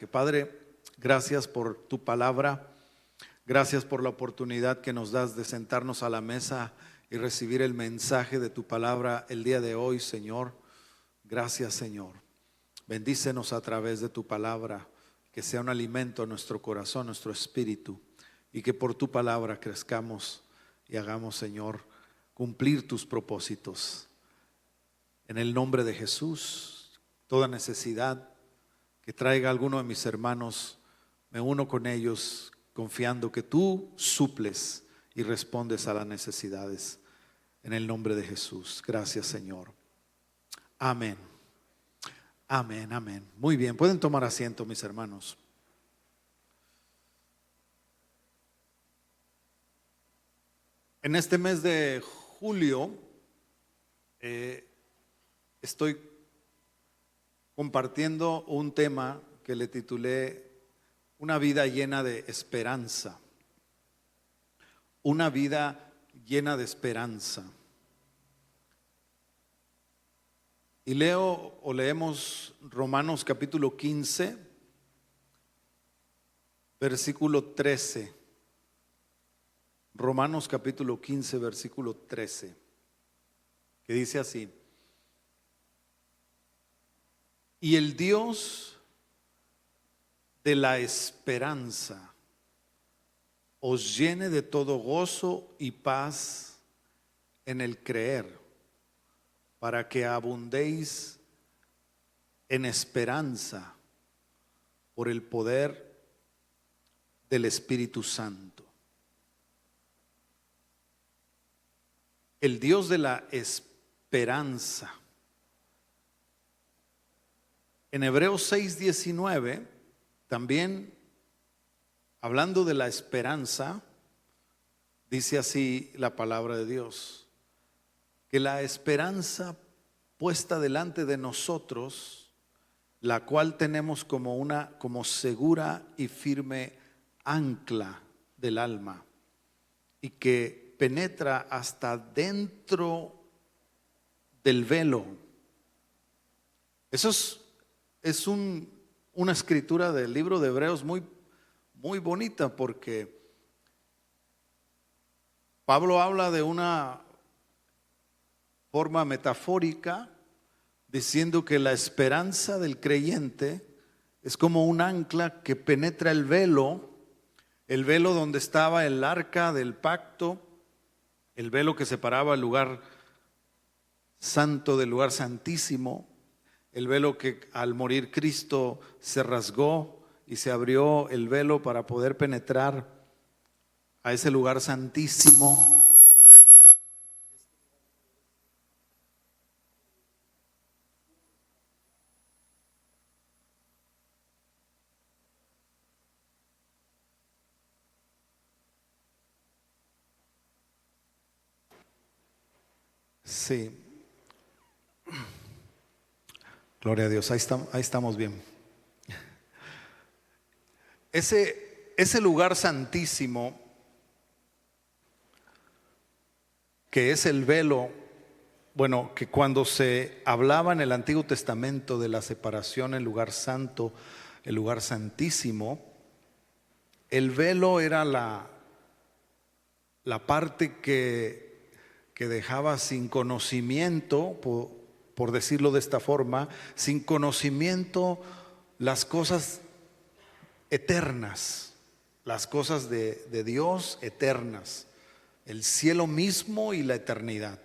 Que Padre, gracias por tu palabra, gracias por la oportunidad que nos das de sentarnos a la mesa y recibir el mensaje de tu palabra el día de hoy, Señor. Gracias, Señor. Bendícenos a través de tu palabra, que sea un alimento a nuestro corazón, nuestro espíritu, y que por tu palabra crezcamos y hagamos, Señor, cumplir tus propósitos. En el nombre de Jesús, toda necesidad que traiga alguno de mis hermanos, me uno con ellos confiando que tú suples y respondes a las necesidades. En el nombre de Jesús. Gracias, Señor. Amén. Amén, amén. Muy bien, pueden tomar asiento, mis hermanos. En este mes de julio estoy compartiendo un tema que le titulé Una vida llena de esperanza. Una vida llena de esperanza. Y leemos Romanos capítulo 15, versículo 13. Romanos capítulo 15, versículo 13, que dice así: y el Dios de la esperanza os llene de todo gozo y paz en el creer, para que abundéis en esperanza por el poder del Espíritu Santo. El Dios de la esperanza. En Hebreos 6:19, también hablando de la esperanza, dice así la palabra de Dios: que la esperanza puesta delante de nosotros, la cual tenemos como segura y firme ancla del alma, y que penetra hasta dentro del velo. Eso es una escritura del libro de Hebreos muy bonita, porque Pablo habla de una forma metafórica, diciendo que la esperanza del creyente es como un ancla que penetra el velo donde estaba el arca del pacto, el velo que separaba el lugar santo del lugar santísimo, el velo que al morir Cristo se rasgó y se abrió el velo para poder penetrar a ese lugar santísimo. Sí. Gloria a Dios, ahí estamos bien. Ese lugar santísimo, que es el velo, bueno, que cuando se hablaba en el Antiguo Testamento de la separación, el lugar santo, el lugar santísimo, el velo era la parte que dejaba sin conocimiento, por decirlo de esta forma, sin conocimiento las cosas eternas, las cosas de Dios eternas, el cielo mismo y la eternidad.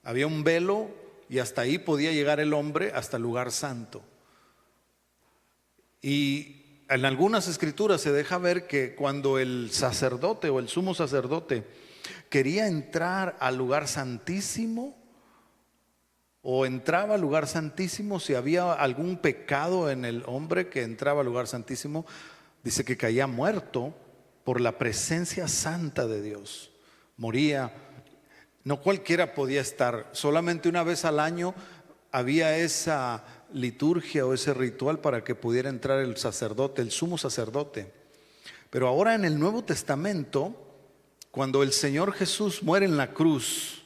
Había un velo y hasta ahí podía llegar el hombre, hasta el lugar santo. Y en algunas escrituras se deja ver que cuando el sacerdote o el sumo sacerdote quería entrar al lugar santísimo, o entraba al lugar santísimo, si había algún pecado en el hombre que entraba al lugar santísimo, dice que caía muerto por la presencia santa de Dios. Moría. No cualquiera podía estar. Solamente una vez al año había esa liturgia o ese ritual para que pudiera entrar el sacerdote, el sumo sacerdote. Pero ahora en el Nuevo Testamento, cuando el Señor Jesús muere en la cruz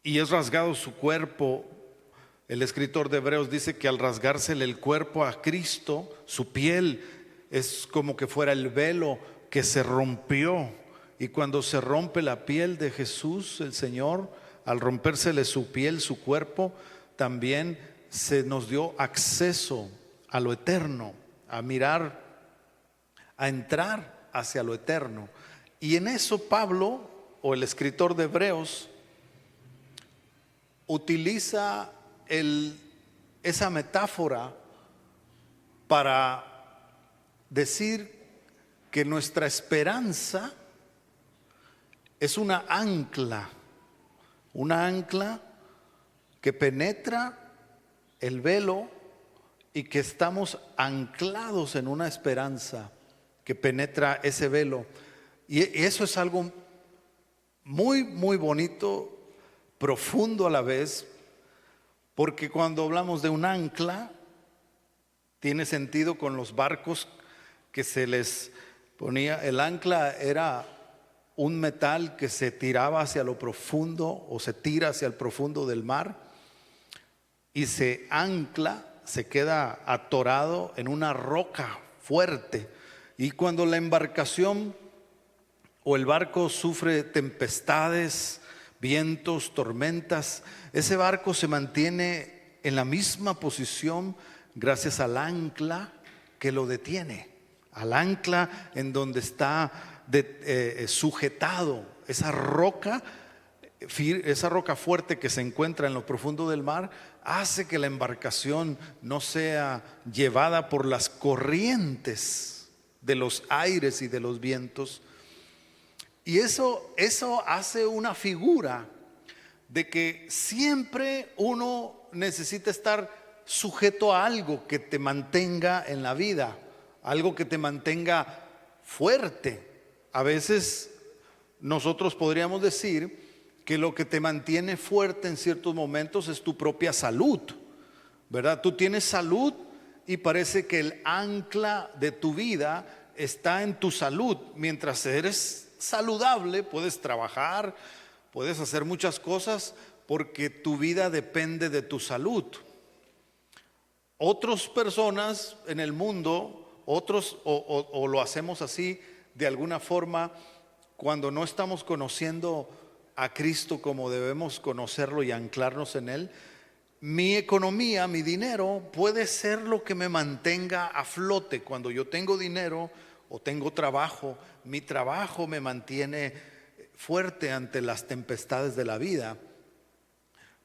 y es rasgado su cuerpo El escritor de Hebreos dice que al rasgársele el cuerpo a Cristo, su piel es como que fuera el velo que se rompió. Y cuando se rompe la piel de Jesús, el Señor, al rompérsele su piel, su cuerpo, también se nos dio acceso a lo eterno, a mirar, a entrar hacia lo eterno. Y en eso Pablo, o el escritor de Hebreos, utiliza esa metáfora para decir que nuestra esperanza es una ancla que penetra el velo y que estamos anclados en una esperanza que penetra ese velo. Y eso es algo muy, muy bonito, profundo a la vez, porque cuando hablamos de un ancla, tiene sentido con los barcos que se les ponía. El ancla era un metal que se tiraba hacia lo profundo o se tira hacia el profundo del mar y se ancla, se queda atorado en una roca fuerte. Y cuando la embarcación o el barco sufre tempestades, vientos, tormentas, ese barco se mantiene en la misma posición gracias al ancla que lo detiene, al ancla en donde está sujetado esa roca fuerte que se encuentra en lo profundo del mar, hace que la embarcación no sea llevada por las corrientes de los aires y de los vientos. Y eso hace una figura de que siempre uno necesita estar sujeto a algo que te mantenga en la vida, algo que te mantenga fuerte. A veces nosotros podríamos decir que lo que te mantiene fuerte en ciertos momentos es tu propia salud, ¿verdad? Tú tienes salud y parece que el ancla de tu vida está en tu salud. Mientras eres saludable, puedes trabajar, puedes hacer muchas cosas porque tu vida depende de tu salud. Otras personas en el mundo, o lo hacemos así de alguna forma, cuando no estamos conociendo a Cristo como debemos conocerlo y anclarnos en Él, mi economía, mi dinero puede ser lo que me mantenga a flote. Cuando yo tengo dinero o tengo trabajo, mi trabajo me mantiene fuerte ante las tempestades de la vida.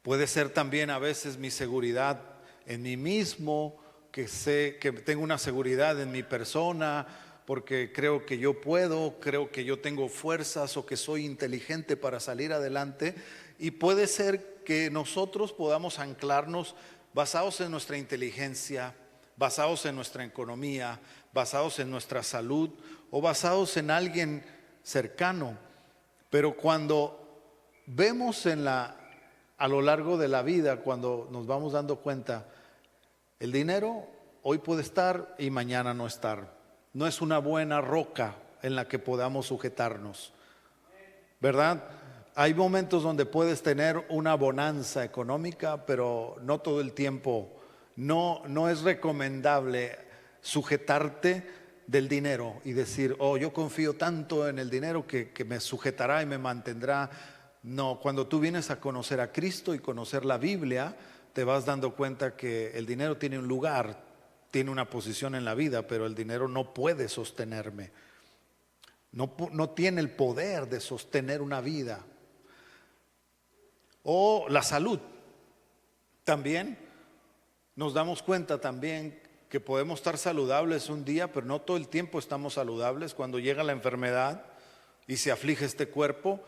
Puede ser también a veces mi seguridad en mí mismo, que sé que tengo una seguridad en mi persona, porque creo que yo puedo, creo que yo tengo fuerzas o que soy inteligente para salir adelante. Y puede ser que nosotros podamos anclarnos basados en nuestra inteligencia, basados en nuestra economía, basados en nuestra salud o basados en alguien cercano. Pero cuando vemos a lo largo de la vida, cuando nos vamos dando cuenta, el dinero hoy puede estar y mañana no estar. No es una buena roca en la que podamos sujetarnos, ¿verdad? Hay momentos donde puedes tener una bonanza económica, pero no todo el tiempo. No es recomendable sujetarte del dinero y decir, oh, yo confío tanto en el dinero que me sujetará y me mantendrá. No, cuando tú vienes a conocer a Cristo y conocer la Biblia, te vas dando cuenta que el dinero tiene un lugar, tiene una posición en la vida, pero el dinero no puede sostenerme. No tiene el poder de sostener una vida. O la salud. También nos damos cuenta también que podemos estar saludables un día, pero no todo el tiempo estamos saludables. Cuando llega la enfermedad y se aflige este cuerpo,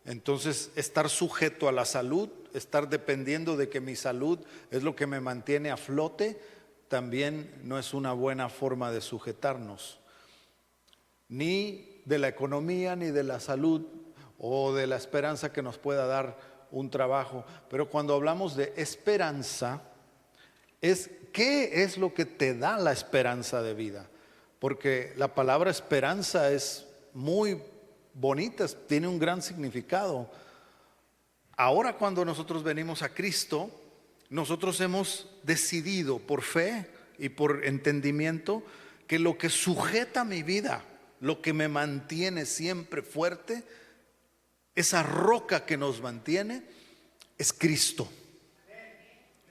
entonces estar sujeto a la salud, estar dependiendo de que mi salud es lo que me mantiene a flote, también no es una buena forma de sujetarnos, ni de la economía, ni de la salud o de la esperanza que nos pueda dar un trabajo. Pero cuando hablamos de esperanza, ¿qué es lo que te da la esperanza de vida? Porque la palabra esperanza es muy bonita, tiene un gran significado. Ahora cuando nosotros venimos a Cristo, nosotros hemos decidido por fe y por entendimiento que lo que sujeta mi vida, lo que me mantiene siempre fuerte, esa roca que nos mantiene, es Cristo.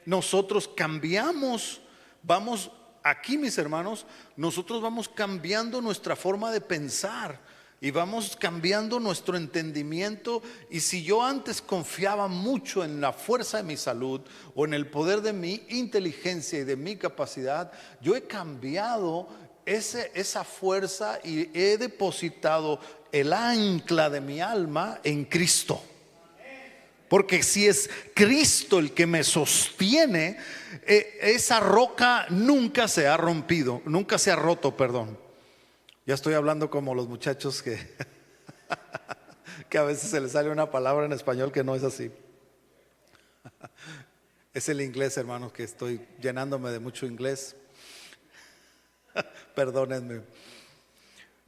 Nosotros cambiamos, vamos aquí, mis hermanos, nosotros vamos cambiando nuestra forma de pensar y vamos cambiando nuestro entendimiento. Y si yo antes confiaba mucho en la fuerza de mi salud o en el poder de mi inteligencia y de mi capacidad, yo he cambiado esa fuerza y he depositado el ancla de mi alma en Cristo. Porque si es Cristo el que me sostiene, esa roca nunca se ha rompido, nunca se ha roto, perdón. Ya estoy hablando como los muchachos que a veces se les sale una palabra en español que no es así. Es el inglés, hermanos, que estoy llenándome de mucho inglés. Perdónenme.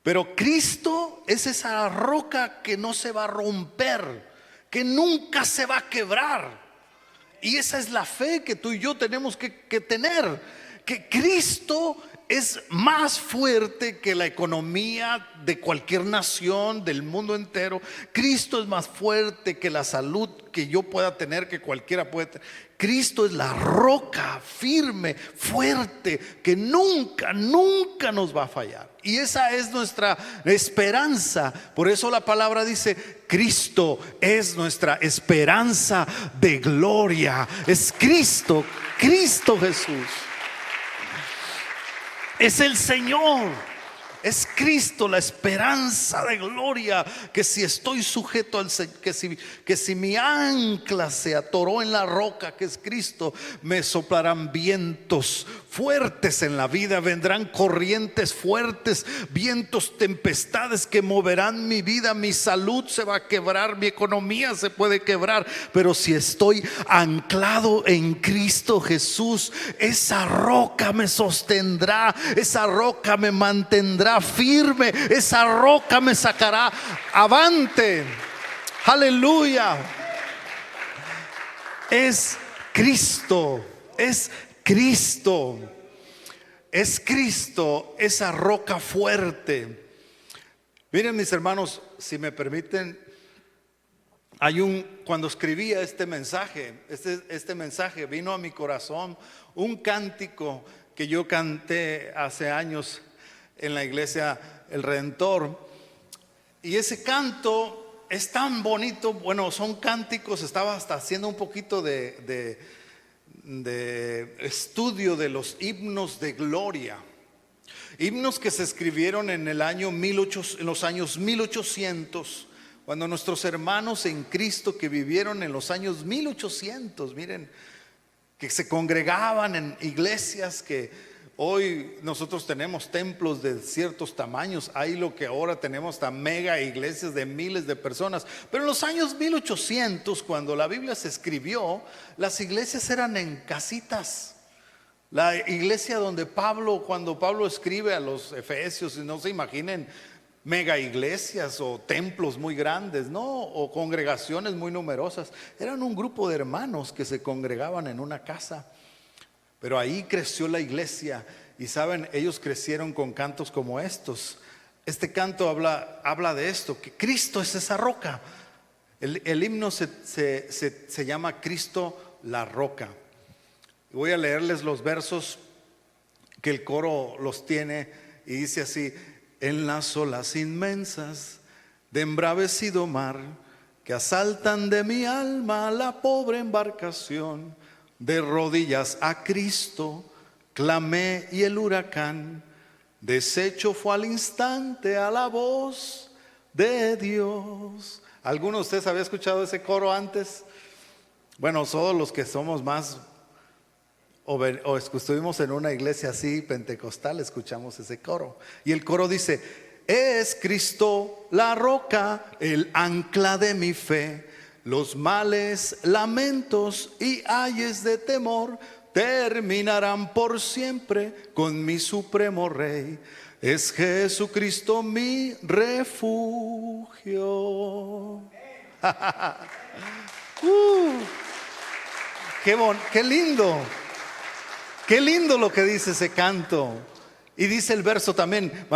Pero Cristo es esa roca que no se va a romper, que nunca se va a quebrar. Y esa es la fe que tú y yo tenemos que tener, que Cristo es más fuerte que la economía de cualquier nación del mundo entero. Cristo es más fuerte que la salud que yo pueda tener, que cualquiera puede tener. Cristo es la roca firme, fuerte, que nunca nos va a fallar. Y esa es nuestra esperanza. Por eso la palabra dice: Cristo es nuestra esperanza de gloria. Es Cristo Jesús. Es el Señor, es Cristo la esperanza de gloria. Que si estoy sujeto al Señor, que si mi ancla se atoró en la roca que es Cristo, me soplarán vientos fuertes en la vida, vendrán corrientes fuertes, vientos, tempestades que moverán mi vida. Mi salud se va a quebrar, mi economía se puede quebrar, pero si estoy anclado en Cristo Jesús, esa roca me sostendrá, esa roca me mantendrá firme, esa roca me sacará avante. Aleluya. Es Cristo, es Cristo, es Cristo, esa roca fuerte. Miren, mis hermanos, si me permiten, cuando escribía este mensaje, este mensaje vino a mi corazón un cántico que yo canté hace años en la iglesia El Redentor. Y ese canto es tan bonito. Bueno, son cánticos. Estaba hasta haciendo un poquito de estudio de los himnos de gloria, himnos que se escribieron en el año en los años 1800, cuando nuestros hermanos en Cristo que vivieron en los años 1800, miren, que se congregaban en iglesias que hoy nosotros tenemos templos de ciertos tamaños. Hay lo que ahora tenemos hasta mega iglesias de miles de personas. Pero en los años 1800, cuando la Biblia se escribió, las iglesias eran en casitas. La iglesia cuando Pablo escribe a los Efesios, no se imaginen mega iglesias o templos muy grandes, no, o congregaciones muy numerosas. Eran un grupo de hermanos que se congregaban en una casa. Pero ahí creció la iglesia. Y saben, ellos crecieron con cantos como estos. Este canto habla de esto, que Cristo es esa roca. El himno se llama Cristo la roca. Voy a leerles los versos que el coro los tiene. Y dice así: en las olas inmensas de embravecido mar, que asaltan de mi alma la pobre embarcación, de rodillas a Cristo clamé y el huracán deshecho fue al instante a la voz de Dios. ¿Alguno de ustedes había escuchado ese coro antes? Bueno, todos los que somos más o estuvimos en una iglesia así pentecostal, escuchamos ese coro. Y el coro dice: es Cristo la roca, el ancla de mi fe. Los males, lamentos y ayes de temor terminarán por siempre con mi supremo Rey. Es Jesucristo mi refugio. Qué lindo. Qué lindo lo que dice ese canto. Y dice el verso también,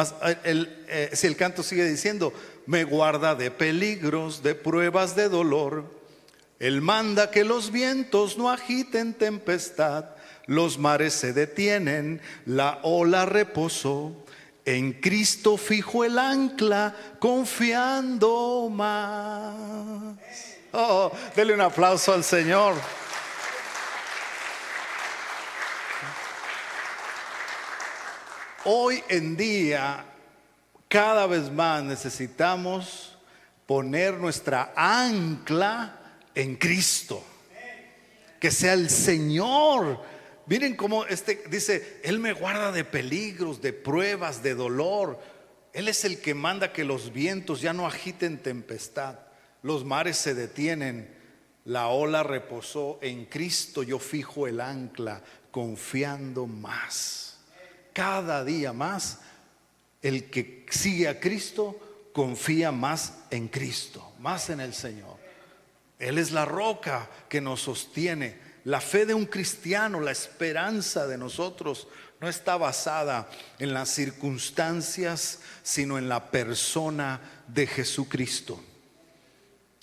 si el canto sigue diciendo, me guarda de peligros, de pruebas, de dolor. Él manda que los vientos no agiten tempestad, los mares se detienen, la ola reposó. En Cristo fijo el ancla, confiando más. Oh, dele un aplauso al Señor. Hoy en día, cada vez más necesitamos poner nuestra ancla en Cristo. Que sea el Señor. Miren cómo dice, Él me guarda de peligros, de pruebas, de dolor. Él es el que manda que los vientos ya no agiten tempestad. Los mares se detienen, la ola reposó. En Cristo yo fijo el ancla, confiando más. Cada día más, el que sigue a Cristo confía más en Cristo, más en el Señor. Él es la roca que nos sostiene. La fe de un cristiano, la esperanza de nosotros no está basada en las circunstancias, sino en la persona de Jesucristo,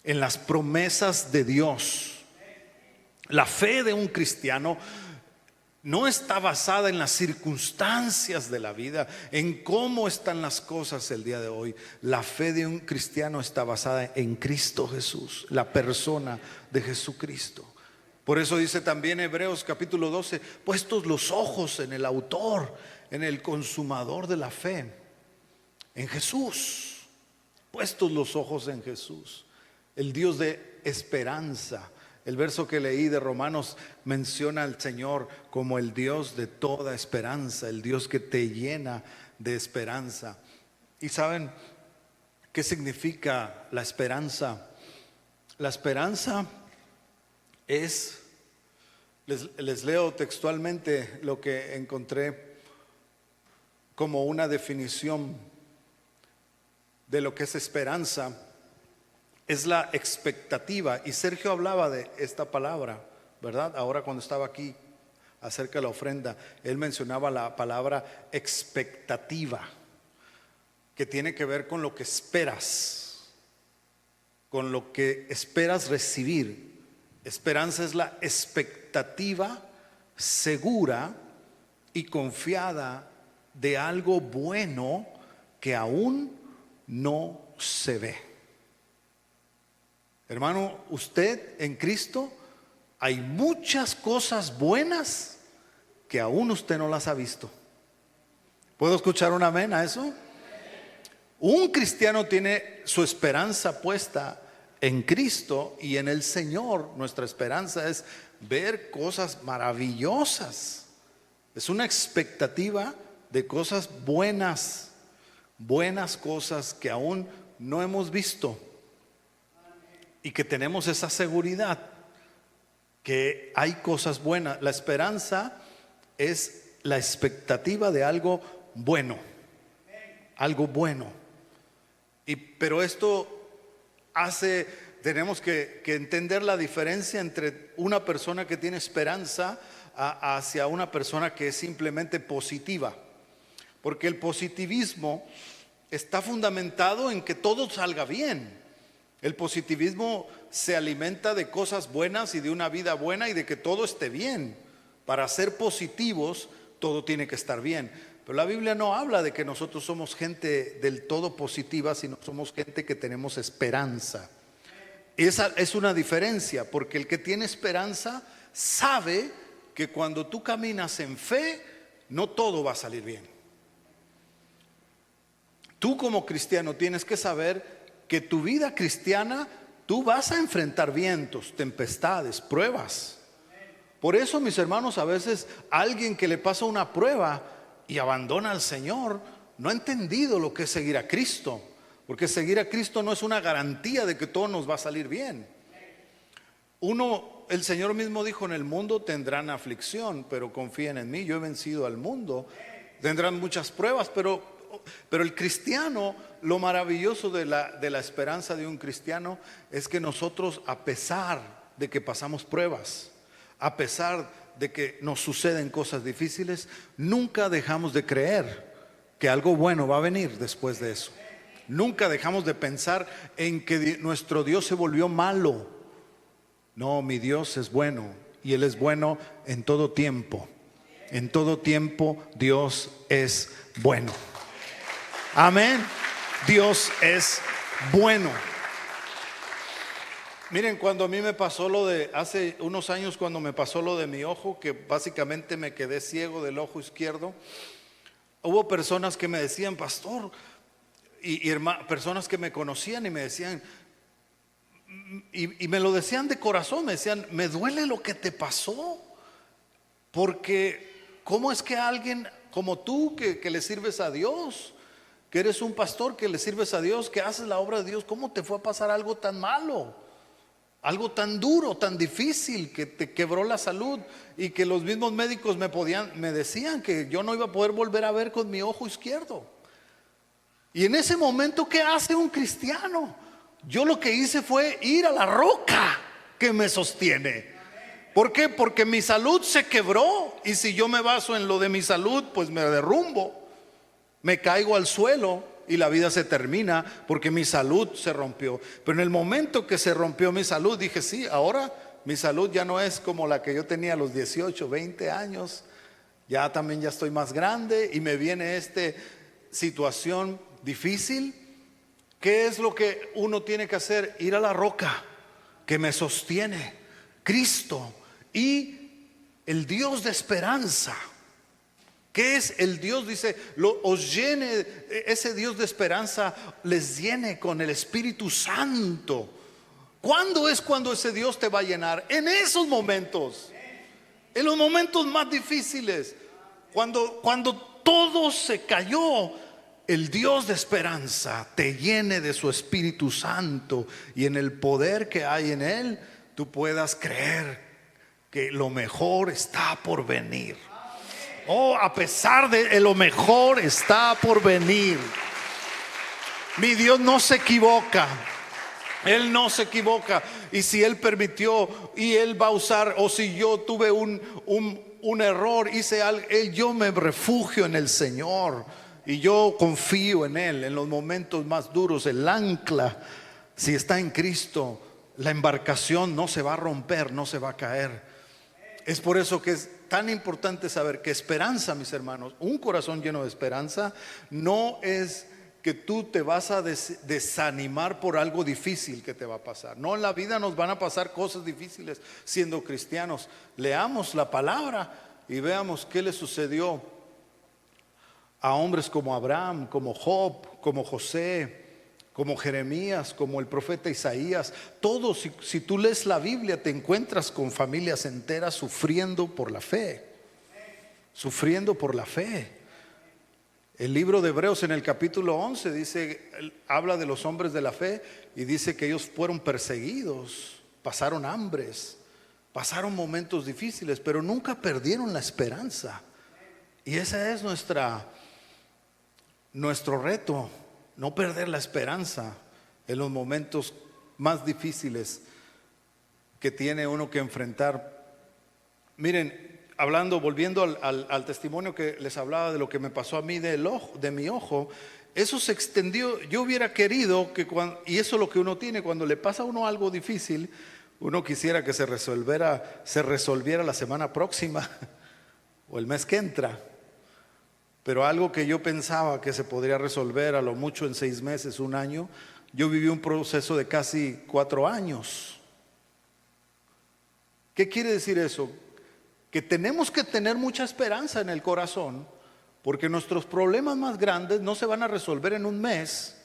en las promesas de Dios. La fe de un cristiano no está basada en las circunstancias de la vida, en cómo están las cosas el día de hoy. La fe de un cristiano está basada en Cristo Jesús, la persona de Jesucristo. Por eso dice también Hebreos capítulo 12, puestos los ojos en el autor, en el consumador de la fe, en Jesús. Puestos los ojos en Jesús, el Dios de esperanza. El verso que leí de Romanos menciona al Señor como el Dios de toda esperanza, el Dios que te llena de esperanza. ¿Y saben qué significa la esperanza? La esperanza es, les leo textualmente lo que encontré como una definición de lo que es esperanza. Es la expectativa, y Sergio hablaba de esta palabra, ¿verdad? Ahora cuando estaba aquí acerca de la ofrenda, él mencionaba la palabra expectativa, que tiene que ver con lo que esperas, con lo que esperas recibir. Esperanza es la expectativa segura y confiada de algo bueno que aún no se ve. Hermano, usted en Cristo hay muchas cosas buenas que aún usted no las ha visto. ¿Puedo escuchar un amén a eso? Un cristiano tiene su esperanza puesta en Cristo y en el Señor. Nuestra esperanza es ver cosas maravillosas. Es una expectativa de cosas buenas, buenas cosas que aún no hemos visto. Y que tenemos esa seguridad que hay cosas buenas. La esperanza es la expectativa de algo bueno. Algo bueno. Pero esto tenemos que entender la diferencia entre una persona que tiene esperanza hacia una persona que es simplemente positiva. Porque el positivismo está fundamentado en que todo salga bien. El positivismo se alimenta de cosas buenas y de una vida buena y de que todo esté bien. Para ser positivos, todo tiene que estar bien. Pero la Biblia no habla de que nosotros somos gente del todo positiva, sino somos gente que tenemos esperanza. Esa es una diferencia, porque el que tiene esperanza sabe que cuando tú caminas en fe, no todo va a salir bien. Tú como cristiano tienes que saber que tu vida cristiana, tú vas a enfrentar vientos, tempestades, pruebas. Por eso, mis hermanos, a veces alguien que le pasa una prueba y abandona al Señor, no ha entendido lo que es seguir a Cristo. Porque seguir a Cristo no es una garantía de que todo nos va a salir bien. El Señor mismo dijo, en el mundo tendrán aflicción, pero confíen en mí, yo he vencido al mundo. Tendrán muchas pruebas, pero el cristiano, lo maravilloso de la esperanza de un cristiano es que nosotros, a pesar de que pasamos pruebas, a pesar de que nos suceden cosas difíciles, nunca dejamos de creer que algo bueno va a venir después de eso. Nunca dejamos de pensar en que nuestro Dios se volvió malo. No, mi Dios es bueno y Él es bueno en todo tiempo. En todo tiempo Dios es bueno. Amén. Dios es bueno. Miren, cuando a mí me pasó lo de, hace unos años cuando me pasó lo de mi ojo, que básicamente me quedé ciego del ojo izquierdo, hubo personas que me decían, pastor, y personas que me conocían y me decían, y me lo decían de corazón, me decían, me duele lo que te pasó, porque ¿cómo es que alguien como tú que le sirves a Dios, que eres un pastor que le sirves a Dios, que haces la obra de Dios, cómo te fue a pasar algo tan malo? Algo tan duro, tan difícil, que te quebró la salud y que los mismos médicos me decían que yo no iba a poder volver a ver con mi ojo izquierdo. Y en ese momento, ¿qué hace un cristiano? Yo lo que hice fue ir a la roca que me sostiene. ¿Por qué? Porque mi salud se quebró, y si yo me baso en lo de mi salud, pues me derrumbo, me caigo al suelo y la vida se termina porque mi salud se rompió. Pero en el momento que se rompió mi salud, dije, sí, ahora mi salud ya no es como la que yo tenía a los 18, 20 años. Ya también ya estoy más grande y me viene esta situación difícil. ¿Qué es lo que uno tiene que hacer? Ir a la roca que me sostiene, Cristo, y el Dios de esperanza. ¿Qué es el Dios? Dice, os llene, ese Dios de esperanza les llene con el Espíritu Santo. ¿Cuándo es cuando ese Dios te va a llenar? En esos momentos, en los momentos más difíciles, cuando todo se cayó, el Dios de esperanza te llene de su Espíritu Santo, y en el poder que hay en Él, tú puedas creer que lo mejor está por venir. Oh, a pesar de lo mejor está por venir. Mi Dios no se equivoca. Él no se equivoca. Y si Él permitió y Él va a usar, o si yo tuve un error, hice algo, yo me refugio en el Señor y yo confío en Él. En los momentos más duros, el ancla, si está en Cristo, la embarcación no se va a romper, no se va a caer. Es por eso que es tan importante saber que esperanza, mis hermanos, un corazón lleno de esperanza, no es que tú te vas a desanimar por algo difícil que te va a pasar. No, en la vida nos van a pasar cosas difíciles siendo cristianos. Leamos la palabra y veamos qué le sucedió a hombres como Abraham, como Job, como José, como Jeremías, como el profeta Isaías. Todos, si tú lees la Biblia, te encuentras con familias enteras sufriendo por la fe. Sufriendo por la fe. El libro de Hebreos en el capítulo 11 dice, habla de los hombres de la fe y dice que ellos fueron perseguidos, pasaron hambres, pasaron momentos difíciles, pero nunca perdieron la esperanza. Y ese es nuestro reto. No perder la esperanza en los momentos más difíciles que tiene uno que enfrentar. Miren, volviendo al testimonio que les hablaba de lo que me pasó a mí de mi ojo, eso se extendió. Yo hubiera querido que y eso es lo que uno tiene cuando le pasa a uno algo difícil, uno quisiera que se resolviera la semana próxima o el mes que entra. Pero algo que yo pensaba que se podría resolver a lo mucho en 6 meses, 1 año, yo viví un proceso de casi 4 años. ¿Qué quiere decir eso? Que tenemos que tener mucha esperanza en el corazón, porque nuestros problemas más grandes no se van a resolver en 1 mes,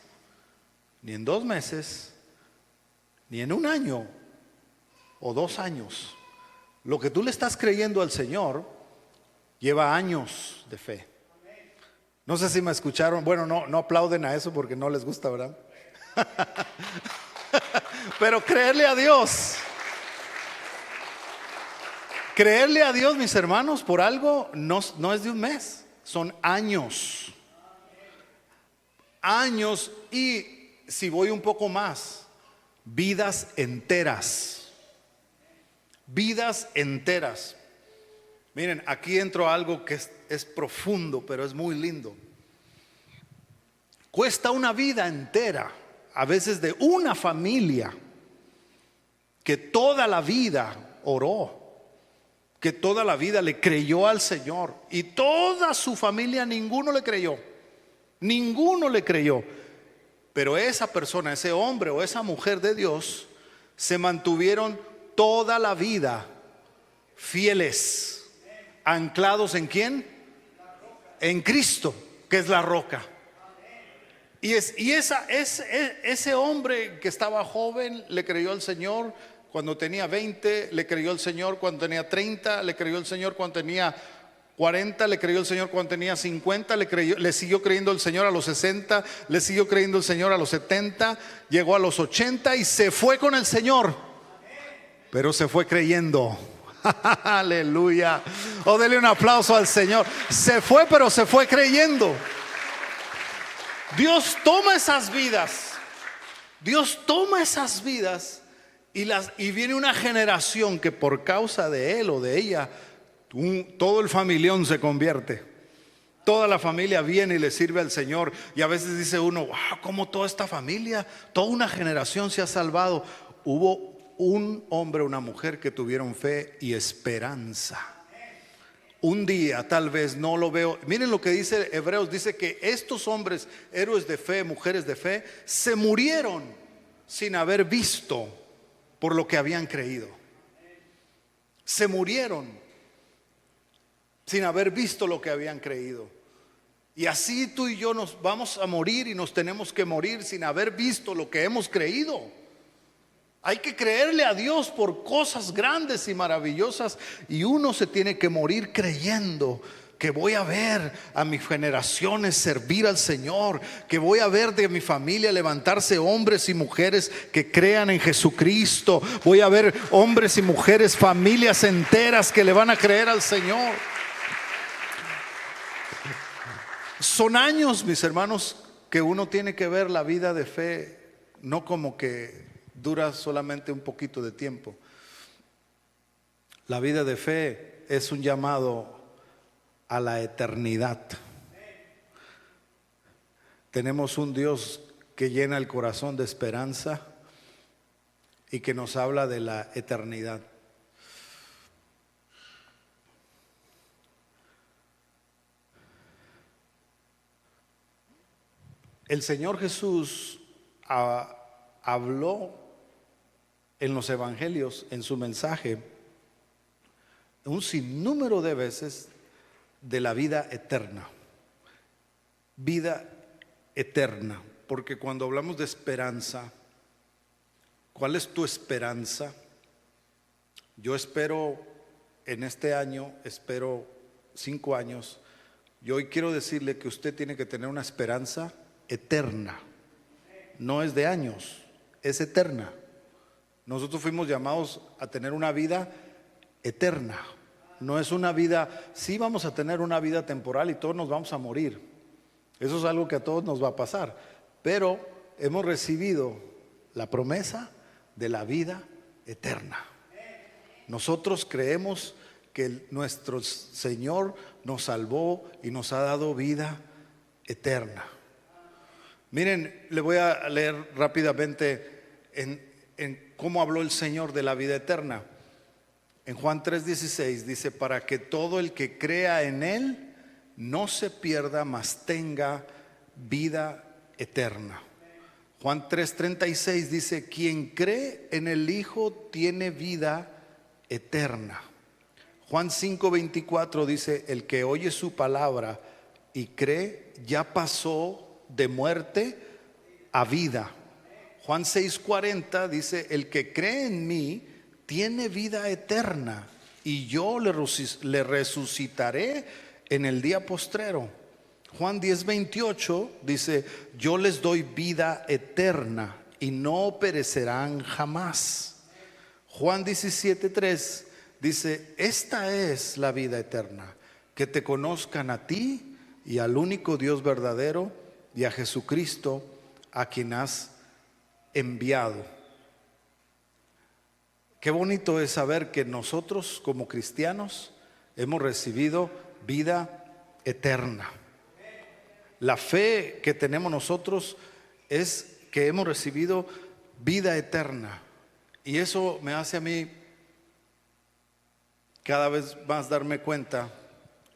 ni en 2 meses, ni en 1 año o 2 años. Lo que tú le estás creyendo al Señor lleva años de fe. No sé si me escucharon. Bueno, no aplauden a eso porque no les gusta, ¿verdad? Pero creerle a Dios, mis hermanos, por algo no es de 1 mes, son años. Años, y si voy un poco más, vidas enteras. Vidas enteras. Miren, aquí entro a algo que es profundo, pero es muy lindo. Cuesta una vida entera, a veces de una familia que toda la vida oró, que toda la vida le creyó al Señor, y toda su familia, ninguno le creyó, pero esa persona, ese hombre o esa mujer de Dios, se mantuvieron toda la vida fieles, anclados ¿en quién? En Cristo, que es la roca. Ese hombre que estaba joven le creyó al Señor cuando tenía 20, le creyó al Señor cuando tenía 30, le creyó al Señor cuando tenía 40, le creyó al Señor cuando tenía 50, le siguió creyendo al Señor a los 60, le siguió creyendo al Señor a los 70, llegó a los 80 y se fue con el Señor, pero se fue creyendo. Aleluya. Oh, dele un aplauso al Señor. Se fue, pero se fue creyendo. Dios toma esas vidas. Dios toma esas vidas y viene una generación que por causa de él o de ella, todo el familión se convierte. Toda la familia viene y le sirve al Señor. Y a veces dice uno, wow, ¿cómo toda esta familia, toda una generación se ha salvado? Hubo un hombre, una mujer que tuvieron fe y esperanza. Un día, tal vez no lo veo. Miren lo que dice Hebreos, dice que estos hombres, héroes de fe, mujeres de fe, se murieron sin haber visto por lo que habían creído. Se murieron sin haber visto lo que habían creído. Y así tú y yo nos vamos a morir y nos tenemos que morir sin haber visto lo que hemos creído. Hay que creerle a Dios por cosas grandes y maravillosas, y uno se tiene que morir creyendo que voy a ver a mis generaciones servir al Señor, que voy a ver de mi familia levantarse hombres y mujeres que crean en Jesucristo. Voy a ver hombres y mujeres, familias enteras que le van a creer al Señor. Son años, mis hermanos, que uno tiene que ver la vida de fe, no como que dura solamente un poquito de tiempo. La vida de fe es un llamado a la eternidad. Tenemos un Dios que llena el corazón de esperanza y que nos habla de la eternidad. El Señor Jesús habló en los evangelios, en su mensaje, un sinnúmero de veces de la vida eterna. Vida eterna, porque cuando hablamos de esperanza, ¿cuál es tu esperanza? Yo espero en este año, espero 5 años. Yo hoy quiero decirle que usted tiene que tener una esperanza eterna. No es de años, es eterna. Nosotros fuimos llamados a tener una vida eterna. No es una vida, sí vamos a tener una vida temporal y todos nos vamos a morir. Eso es algo que a todos nos va a pasar. Pero hemos recibido la promesa de la vida eterna. Nosotros creemos que nuestro Señor nos salvó y nos ha dado vida eterna. Miren, le voy a leer rápidamente en cómo habló el Señor de la vida eterna. En Juan 3:16 dice, para que todo el que crea en Él no se pierda, mas tenga vida eterna. Juan 3:36 dice, quien cree en el Hijo tiene vida eterna. Juan 5:24 dice, el que oye su palabra y cree ya pasó de muerte a vida. Juan 6:40 dice, el que cree en mí tiene vida eterna y yo le resucitaré en el día postrero. Juan 10:28 dice, yo les doy vida eterna y no perecerán jamás. Juan 17:3 dice, esta es la vida eterna, que te conozcan a ti y al único Dios verdadero y a Jesucristo a quien has enviado. Qué bonito es saber que nosotros como cristianos hemos recibido vida eterna. La fe que tenemos nosotros es que hemos recibido vida eterna. Y eso me hace a mí cada vez más darme cuenta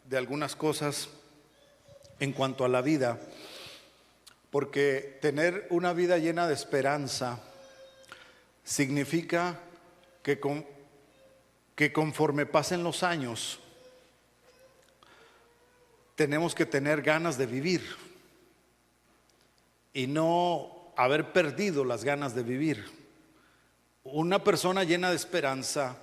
de algunas cosas en cuanto a la vida. Porque tener una vida llena de esperanza significa que conforme pasen los años, tenemos que tener ganas de vivir y no haber perdido las ganas de vivir. Una persona llena de esperanza,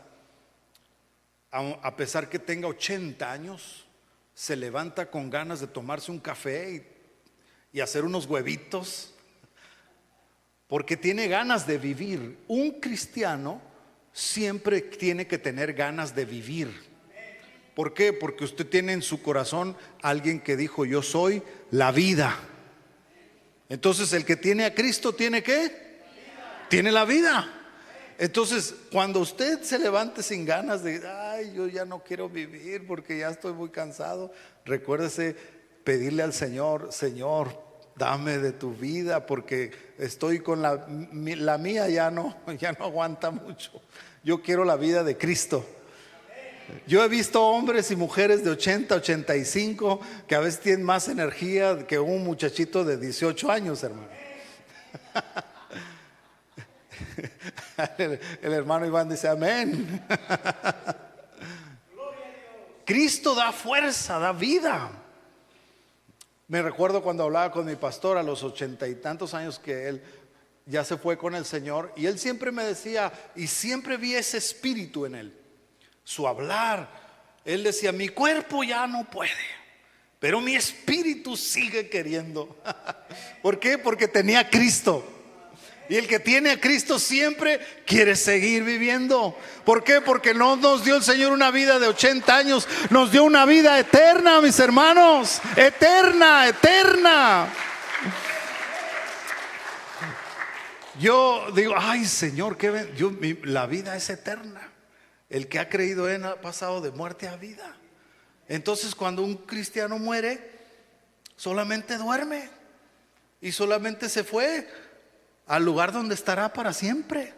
a pesar que tenga 80 años, se levanta con ganas de tomarse un café y hacer unos huevitos, porque tiene ganas de vivir. Un cristiano siempre tiene que tener ganas de vivir. ¿Por qué? Porque usted tiene en su corazón a alguien que dijo: yo soy la vida. Entonces el que tiene a Cristo tiene ¿qué? Tiene la vida. Entonces cuando usted se levante sin ganas de ay, yo ya no quiero vivir porque ya estoy muy cansado, recuérdese pedirle al Señor: Señor, dame de tu vida, porque estoy con la mía ya no aguanta mucho. Yo quiero la vida de Cristo. Yo he visto hombres y mujeres de 80, 85 que a veces tienen más energía que un muchachito de 18 años, hermano. El hermano Iván dice amén. Cristo da fuerza, da vida. Me recuerdo cuando hablaba con mi pastor a los 80 y tantos años, que él ya se fue con el Señor, y él siempre me decía, y siempre vi ese espíritu en él, su hablar. Él decía: mi cuerpo ya no puede, pero mi espíritu sigue queriendo. ¿Por qué? Porque tenía a Cristo. Y el que tiene a Cristo siempre quiere seguir viviendo. ¿Por qué? Porque no nos dio el Señor una vida de 80 años, nos dio una vida eterna, mis hermanos. Eterna, eterna. Yo digo: ay, Señor, la vida es eterna. El que ha creído en ha pasado de muerte a vida. Entonces cuando un cristiano muere, solamente duerme y solamente se fue al lugar donde estará para siempre.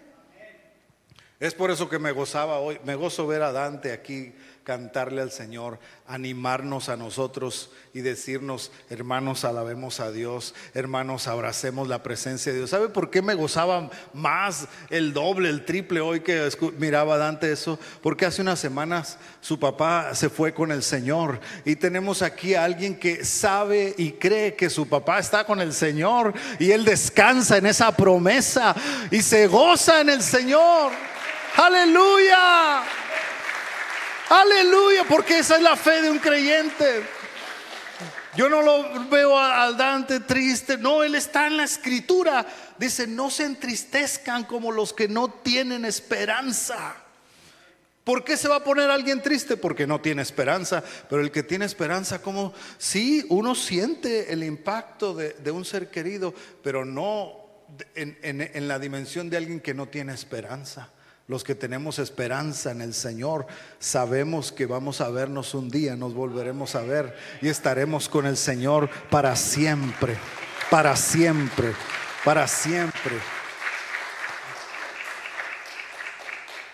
Es por eso que me gozaba hoy, me gozo ver a Dante aquí cantarle al Señor, animarnos a nosotros y decirnos: hermanos, alabemos a Dios, hermanos, abracemos la presencia de Dios. ¿Sabe por qué me gozaba más, el doble, el triple hoy que miraba a Dante eso? Porque hace unas semanas su papá se fue con el Señor, y tenemos aquí a alguien que sabe y cree que su papá está con el Señor, y él descansa en esa promesa y se goza en el Señor. Aleluya, aleluya, porque esa es la fe de un creyente. Yo no lo veo al Dante triste, no, él está en la escritura. Dice: no se entristezcan como los que no tienen esperanza. ¿Por qué se va a poner alguien triste? Porque no tiene esperanza. Pero el que tiene esperanza, como sí, uno siente el impacto de un ser querido, pero no en la dimensión de alguien que no tiene esperanza. Los que tenemos esperanza en el Señor sabemos que vamos a vernos un día, nos volveremos a ver y estaremos con el Señor para siempre, para siempre, para siempre.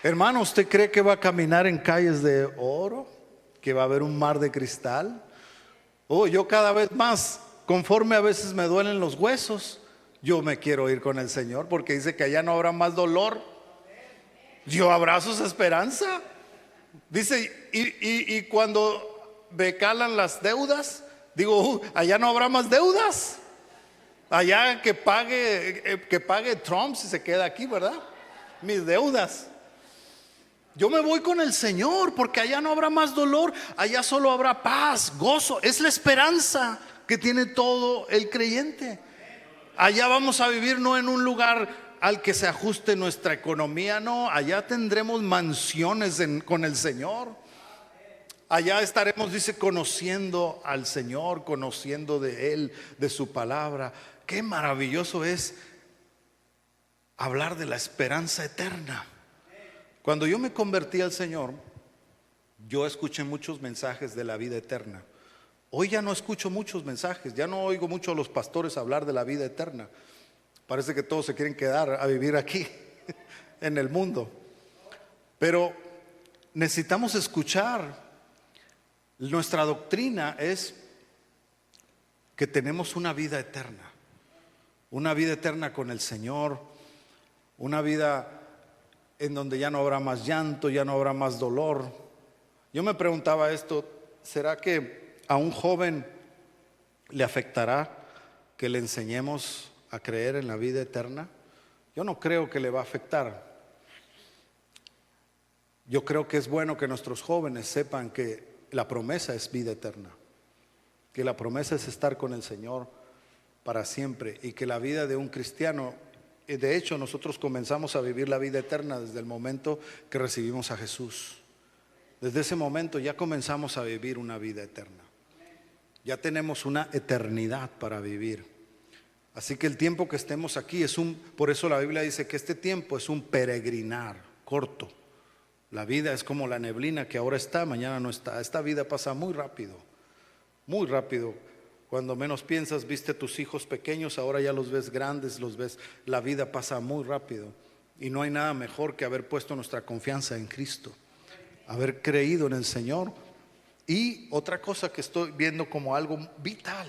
Hermano, ¿usted cree que va a caminar en calles de oro? ¿Que va a haber un mar de cristal? Oh, yo cada vez más, conforme a veces me duelen los huesos, yo me quiero ir con el Señor, porque dice que allá no habrá más dolor. Yo abrazo esa esperanza. Dice, y cuando me calan las deudas, digo, allá no habrá más deudas. Allá que pague Trump si se queda aquí, ¿verdad? Mis deudas. Yo me voy con el Señor, porque allá no habrá más dolor, allá solo habrá paz, gozo. Es la esperanza que tiene todo el creyente. Allá vamos a vivir no en un lugar al que se ajuste nuestra economía, no, allá tendremos mansiones con el Señor. Allá estaremos, dice, conociendo al Señor, conociendo de Él, de su palabra. Qué maravilloso es hablar de la esperanza eterna. Cuando yo me convertí al Señor, yo escuché muchos mensajes de la vida eterna. Hoy ya no escucho muchos mensajes, ya no oigo mucho a los pastores hablar de la vida eterna. Parece que todos se quieren quedar a vivir aquí, en el mundo. Pero necesitamos escuchar. Nuestra doctrina es que tenemos una vida eterna con el Señor, una vida en donde ya no habrá más llanto, ya no habrá más dolor. Yo me preguntaba esto, ¿será que a un joven le afectará que le enseñemos a creer en la vida eterna? Yo no creo que le va a afectar. Yo creo que es bueno que nuestros jóvenes sepan que la promesa es vida eterna, que la promesa es estar con el Señor para siempre, y que la vida de un cristiano, de hecho nosotros comenzamos a vivir la vida eterna desde el momento que recibimos a Jesús. Desde ese momento ya comenzamos a vivir una vida eterna. Ya tenemos una eternidad para vivir. Así que el tiempo que estemos aquí por eso la Biblia dice que este tiempo es un peregrinar corto. La vida es como la neblina que ahora está, mañana no está. Esta vida pasa muy rápido, muy rápido. Cuando menos piensas, viste a tus hijos pequeños, ahora ya los ves grandes, los ves. La vida pasa muy rápido. Y no hay nada mejor que haber puesto nuestra confianza en Cristo, haber creído en el Señor. Y otra cosa que estoy viendo como algo vital: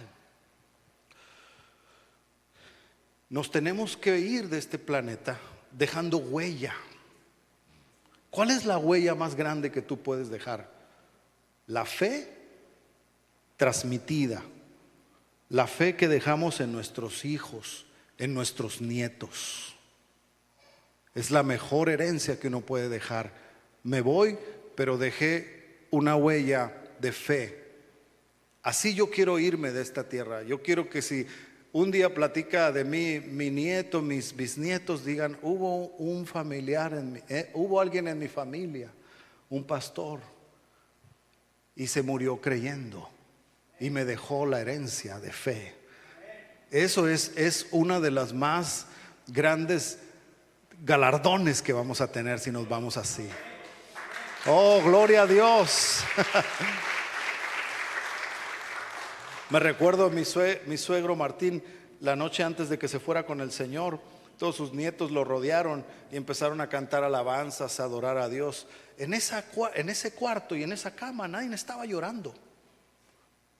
nos tenemos que ir de este planeta dejando huella. ¿Cuál es la huella más grande que tú puedes dejar? La fe transmitida, la fe que dejamos en nuestros hijos, en nuestros nietos. Es la mejor herencia que uno puede dejar. Me voy, pero dejé una huella de fe. Así yo quiero irme de esta tierra. Yo quiero que si un día platica de mí mi nieto, mis bisnietos, digan: hubo un familiar hubo alguien en mi familia, un pastor, y se murió creyendo y me dejó la herencia de fe. Eso es una de las más grandes galardones que vamos a tener si nos vamos así. Oh, gloria a Dios. Me recuerdo mi suegro Martín, la noche antes de que se fuera con el Señor, todos sus nietos lo rodearon y empezaron a cantar alabanzas, a adorar a Dios. En ese cuarto y en esa cama nadie estaba llorando.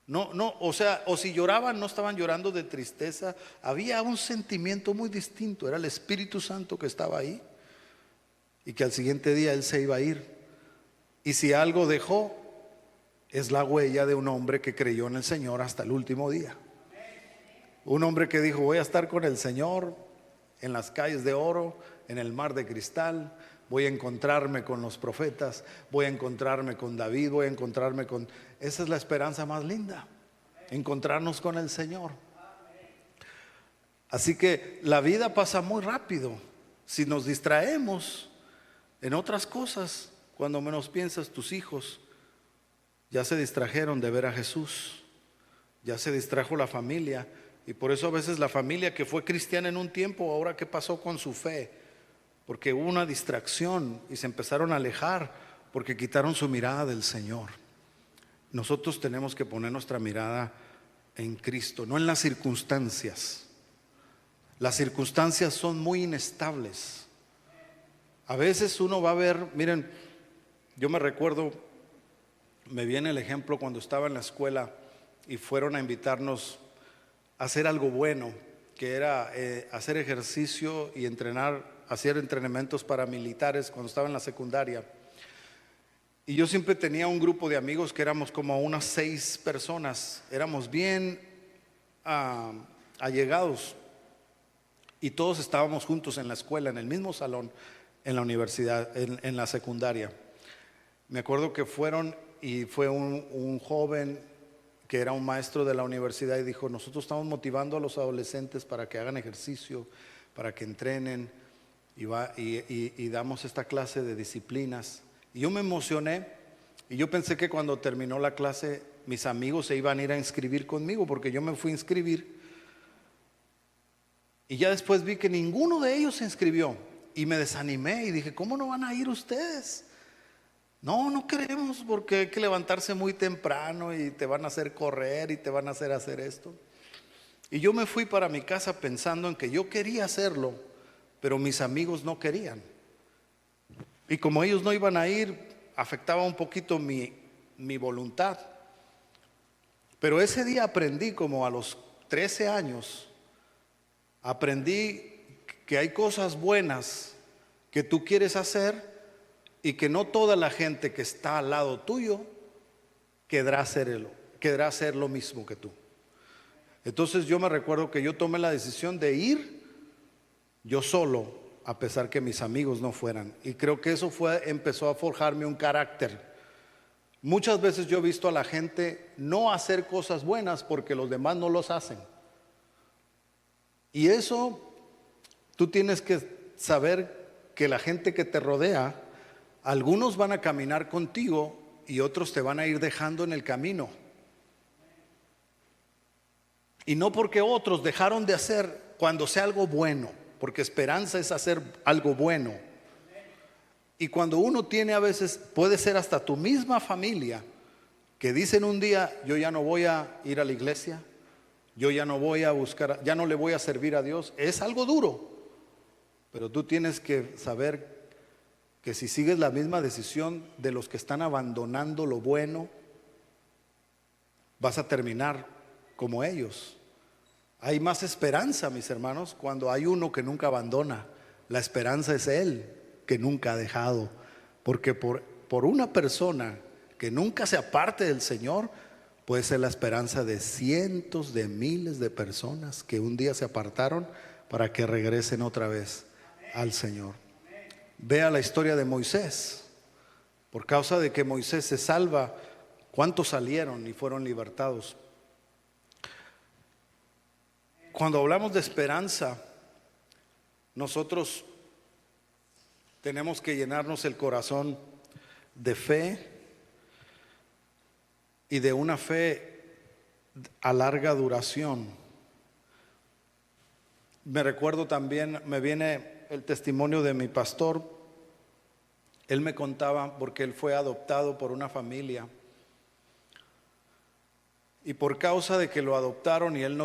No, o si lloraban, no estaban llorando de tristeza. Había un sentimiento muy distinto. Era el Espíritu Santo que estaba ahí, y que al siguiente día él se iba a ir. Y si algo dejó, es la huella de un hombre que creyó en el Señor hasta el último día. Un hombre que dijo: voy a estar con el Señor en las calles de oro, en el mar de cristal. Voy a encontrarme con los profetas, voy a encontrarme con David, voy a encontrarme con... Esa es la esperanza más linda, encontrarnos con el Señor. Así que la vida pasa muy rápido. Si nos distraemos en otras cosas, cuando menos piensas, tus hijos ya se distrajeron de ver a Jesús, ya se distrajo la familia. Y por eso a veces la familia que fue cristiana en un tiempo, ahora ¿qué pasó con su fe? Porque hubo una distracción y se empezaron a alejar porque quitaron su mirada del Señor. Nosotros tenemos que poner nuestra mirada en Cristo, no en las circunstancias. Las circunstancias son muy inestables. A veces uno va a ver, miren, yo me recuerdo, me viene el ejemplo cuando estaba en la escuela y fueron a invitarnos a hacer algo bueno, que era hacer ejercicio y hacer entrenamientos paramilitares cuando estaba en la secundaria. Y yo siempre tenía un grupo de amigos que éramos como unas 6 personas, éramos bien allegados, y todos estábamos juntos en la escuela, en el mismo salón, en la universidad, en la secundaria. Me acuerdo que fueron y fue un joven que era un maestro de la universidad y dijo: nosotros estamos motivando a los adolescentes para que hagan ejercicio, para que entrenen, y damos esta clase de disciplinas. Y yo me emocioné, y yo pensé que cuando terminó la clase mis amigos se iban a ir a inscribir conmigo, porque yo me fui a inscribir. Y ya después vi que ninguno de ellos se inscribió. y me desanimé y dije, ¿cómo no van a ir ustedes? No, no queremos porque hay que levantarse muy temprano y te van a hacer correr y te van a hacer esto. Y yo me fui para mi casa pensando en que yo quería hacerlo, pero mis amigos no querían. Y como ellos no iban a ir, afectaba un poquito mi voluntad. Pero ese día aprendí, como a los 13 años, aprendí que hay cosas buenas que tú quieres hacer y que no toda la gente que está al lado tuyo querrá hacer lo mismo que tú. Entonces yo me recuerdo que yo tomé la decisión de ir yo solo, a pesar que mis amigos no fueran. Y creo que eso empezó a forjarme un carácter. Muchas veces yo he visto a la gente no hacer cosas buenas porque los demás no los hacen. Y eso tú tienes que saber que la gente que te rodea, algunos van a caminar contigo y otros te van a ir dejando en el camino. Y no porque otros dejaron de hacer cuando sea algo bueno, porque esperanza es hacer algo bueno. Y cuando uno tiene, a veces puede ser hasta tu misma familia, que dicen un día, yo ya no voy a ir a la iglesia, yo ya no voy a buscar, ya no le voy a servir a Dios. Es algo duro, pero tú tienes que saber que si sigues la misma decisión de los que están abandonando lo bueno, vas a terminar como ellos. Hay más esperanza, mis hermanos, cuando hay uno que nunca abandona. La esperanza es Él, que nunca ha dejado. Porque por una persona que nunca se aparte del Señor, puede ser la esperanza de cientos de miles de personas que un día se apartaron para que regresen otra vez al Señor. Vea la historia de Moisés. Por causa de que Moisés se salva, ¿cuántos salieron y fueron libertados? Cuando hablamos de esperanza, nosotros tenemos que llenarnos el corazón de fe y de una fe a larga duración. Me recuerdo también, me viene el testimonio de mi pastor. Él me contaba porque él fue adoptado por una familia. Y por causa de que lo adoptaron y él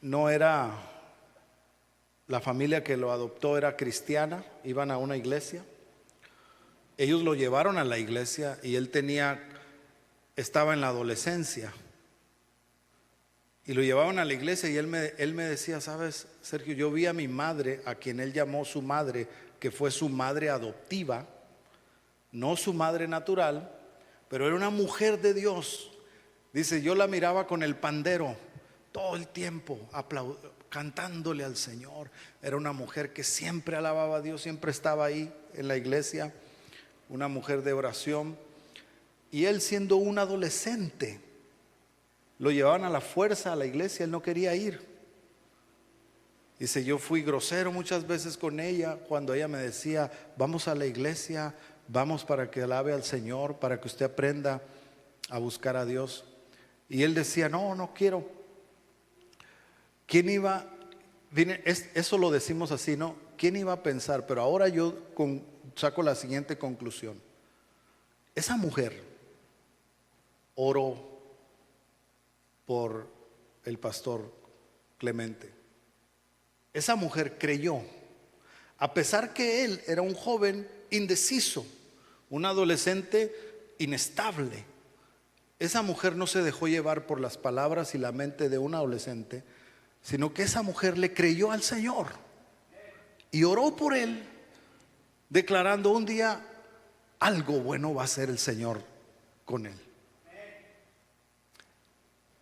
no era, la familia que lo adoptó era cristiana, iban a una iglesia. Ellos lo llevaron a la iglesia y él estaba en la adolescencia. Y lo llevaban a la iglesia y él me decía, ¿sabes, Sergio? Yo vi a mi madre, a quien él llamó su madre, que fue su madre adoptiva, no su madre natural, pero era una mujer de Dios. Dice, yo la miraba con el pandero todo el tiempo, cantándole al Señor. Era una mujer que siempre alababa a Dios, siempre estaba ahí en la iglesia, una mujer de oración. Y él, siendo un adolescente, lo llevaban a la fuerza a la iglesia, él no quería ir. Dice, yo fui grosero muchas veces con ella cuando ella me decía, vamos a la iglesia, vamos para que alabe al Señor, para que usted aprenda a buscar a Dios. Y él decía, no quiero. ¿Quién iba? Eso lo decimos así, ¿no? ¿Quién iba a pensar? Pero ahora yo saco la siguiente conclusión. Esa mujer oró por el pastor Clemente. Esa mujer creyó, a pesar que él era un joven indeciso, un adolescente inestable. Esa mujer no se dejó llevar por las palabras y la mente de un adolescente, sino que esa mujer le creyó al Señor y oró por él, declarando, un día algo bueno va a hacer el Señor con él.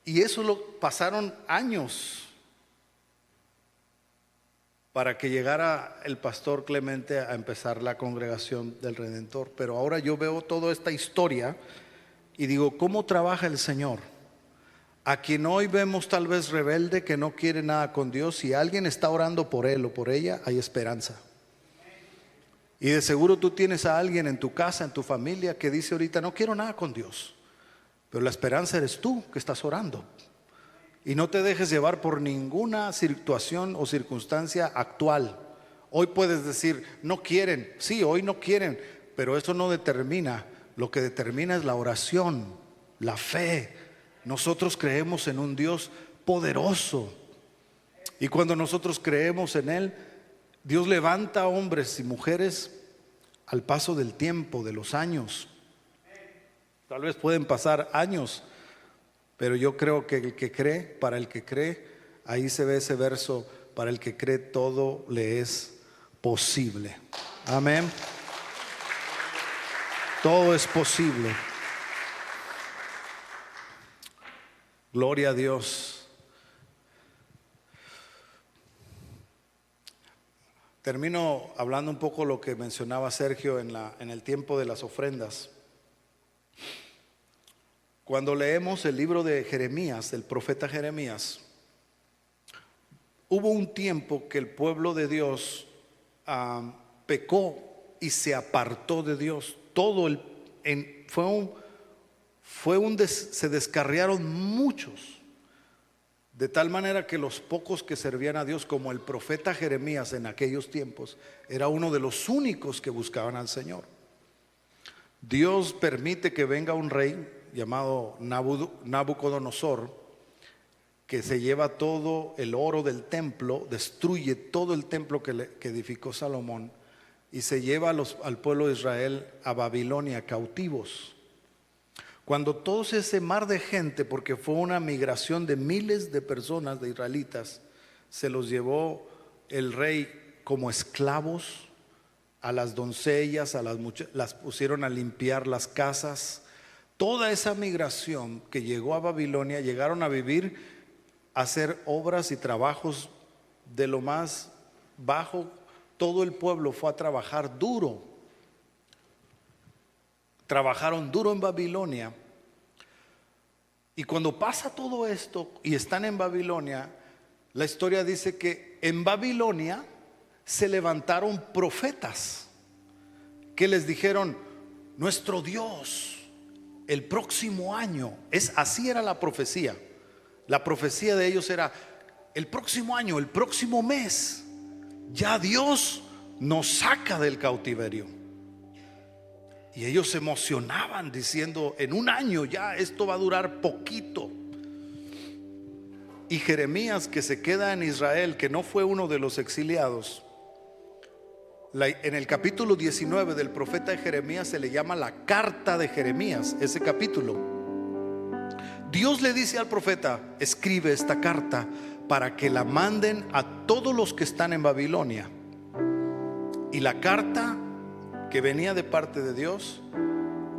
Y eso pasaron años para que llegara el pastor Clemente a empezar la congregación del Redentor. Pero ahora yo veo toda esta historia y digo, ¿cómo trabaja el Señor? A quien hoy vemos tal vez rebelde, que no quiere nada con Dios, si alguien está orando por él o por ella, hay esperanza. Y de seguro tú tienes a alguien en tu casa, en tu familia, que dice ahorita, no quiero nada con Dios. Pero la esperanza eres tú que estás orando. Y no te dejes llevar por ninguna situación o circunstancia actual. Hoy puedes decir, no quieren. Sí, hoy no quieren, pero eso no determina. Lo que determina es la oración, la fe. Nosotros creemos en un Dios poderoso. Y cuando nosotros creemos en Él, Dios levanta hombres y mujeres al paso del tiempo, de los años. Tal vez pueden pasar años, pero yo creo que el que cree, para el que cree, ahí se ve ese verso, para el que cree todo le es posible. Amén. Todo es posible. Gloria a Dios. Termino hablando un poco lo que mencionaba Sergio en el tiempo de las ofrendas. Cuando leemos el libro de Jeremías, del profeta Jeremías, hubo un tiempo que el pueblo de Dios pecó y se apartó de Dios. Se descarriaron muchos, de tal manera que los pocos que servían a Dios, como el profeta Jeremías en aquellos tiempos, era uno de los únicos que buscaban al Señor. Dios permite que venga un rey llamado Nabucodonosor, que se lleva todo el oro del templo, destruye todo el templo que edificó Salomón, y se lleva al pueblo de Israel a Babilonia cautivos. Cuando todo ese mar de gente, porque fue una migración de miles de personas, de israelitas, se los llevó el rey como esclavos, a las doncellas, las pusieron a limpiar las casas. Toda esa migración que llegó a Babilonia, llegaron a vivir, a hacer obras y trabajos de lo más bajo. Todo el pueblo fue a trabajar duro. Trabajaron duro en Babilonia. Y cuando pasa todo esto y están en Babilonia, la historia dice que en Babilonia se levantaron profetas que les dijeron: nuestro Dios, el próximo año, así era la profecía. La profecía de ellos era: el próximo año, el próximo mes, ya Dios nos saca del cautiverio. Y ellos se emocionaban diciendo: en un año ya esto va a durar poquito. Y Jeremías, que se queda en Israel, que no fue uno de los exiliados, en el capítulo 19 del profeta de Jeremías se le llama la carta de Jeremías, ese capítulo. Dios le dice al profeta: escribe esta carta para que la manden a todos los que están en Babilonia. Y la carta que venía de parte de Dios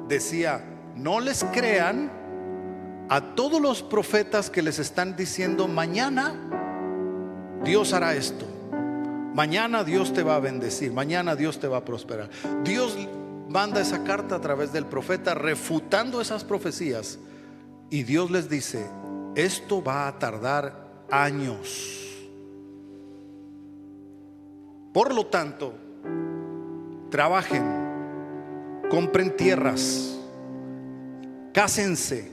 decía: no les crean a todos los profetas que les están diciendo: mañana Dios hará esto, mañana Dios te va a bendecir, mañana Dios te va a prosperar. Dios manda esa carta a través del profeta refutando esas profecías, y Dios les dice: esto va a tardar años. Por lo tanto, trabajen, compren tierras, cásense,